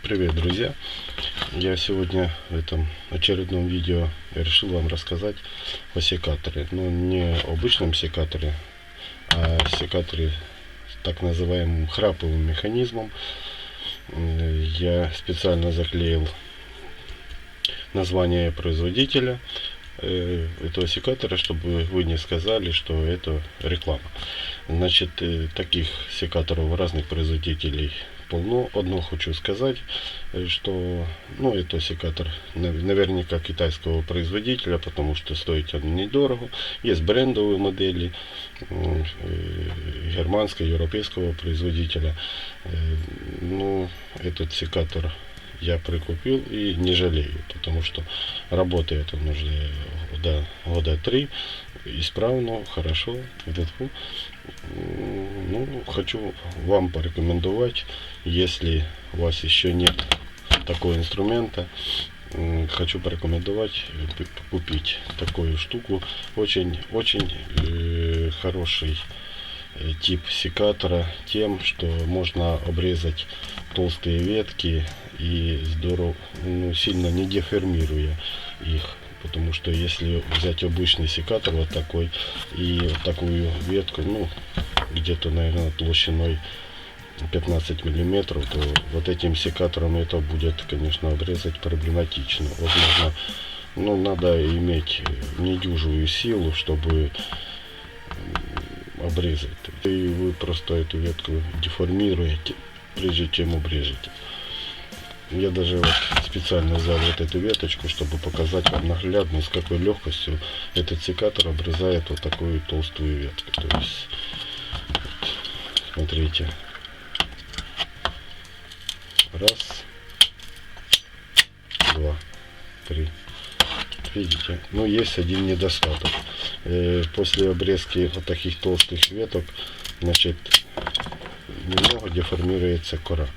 Привет, друзья! Я сегодня в этом очередном видео решил вам рассказать о секаторе. Но не обычном секаторе, а секаторе с так называемым храповым механизмом. Я специально заклеил название производителя этого секатора, чтобы вы не сказали, что это реклама. Значит, таких секаторов разных производителей полно. Одно хочу сказать, что это секатор наверняка китайского производителя, потому что стоит он недорого. Есть брендовые модели германского, европейского производителя. Этот секатор я прикупил и не жалею, потому что работает он уже года 3, исправно, хорошо. Хочу вам порекомендовать, если у вас еще нет такого инструмента, хочу порекомендовать купить такую штуку. Очень хороший тип секатора тем, что можно обрезать толстые ветки и здорово, сильно не деформируя их. Потому что если взять обычный секатор вот такой и вот такую ветку, где-то, наверное, толщиной 15 миллиметров, то вот этим секатором это будет, конечно, обрезать проблематично. Возможно, надо иметь недюжую силу, чтобы обрезать. И вы просто эту ветку деформируете, прежде чем обрежете. Я даже специально взял вот эту веточку, чтобы показать вам наглядно, с какой легкостью этот секатор обрезает вот такую толстую ветку. То есть, смотрите. Раз, два, три. Видите? Есть один недостаток. После обрезки вот таких толстых веток, значит, немного деформируется кора.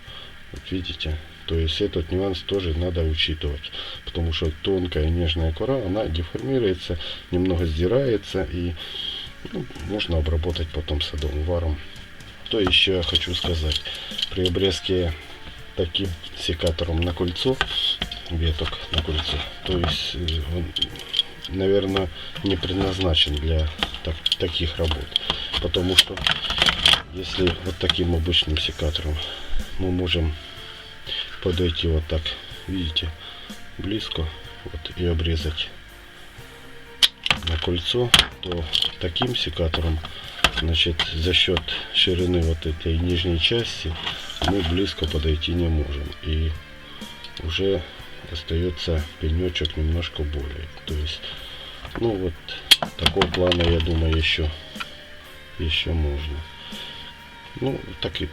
Вот видите? То есть этот нюанс тоже надо учитывать, потому что тонкая нежная кора, она деформируется, немного сдирается, и можно обработать потом садовым варом. Что еще я хочу сказать? При обрезке таким секатором на кольцо, веток на кольцо, то есть он, наверное, не предназначен для таких работ, потому что если вот таким обычным секатором мы можем подойти вот так, видите, близко, и обрезать на кольцо, то таким секатором, значит, за счет ширины вот этой нижней части мы близко подойти не можем, и уже остается пенечек немножко более. То есть, такого плана, я думаю, еще можно.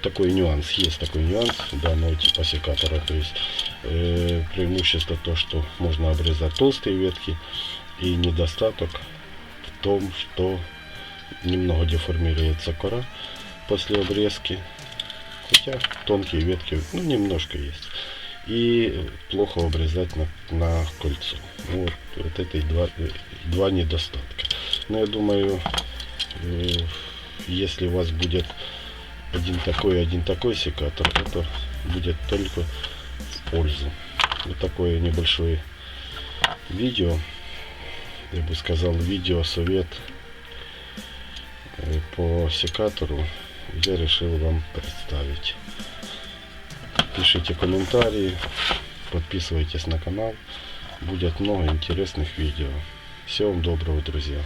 Такой нюанс, есть такой нюанс данного типа секатора. То есть преимущество то, что можно обрезать толстые ветки, и недостаток в том, что немного деформируется кора после обрезки, хотя тонкие ветки немножко есть, и плохо обрезать на кольцо. Вот это два недостатка. Но я думаю, если у вас будет один такой секатор, это будет только в пользу. Вот такое небольшое видео, я бы сказал, видео-совет по секатору я решил вам представить. Пишите комментарии, подписывайтесь на канал, будет много интересных видео. Всего вам доброго, друзья.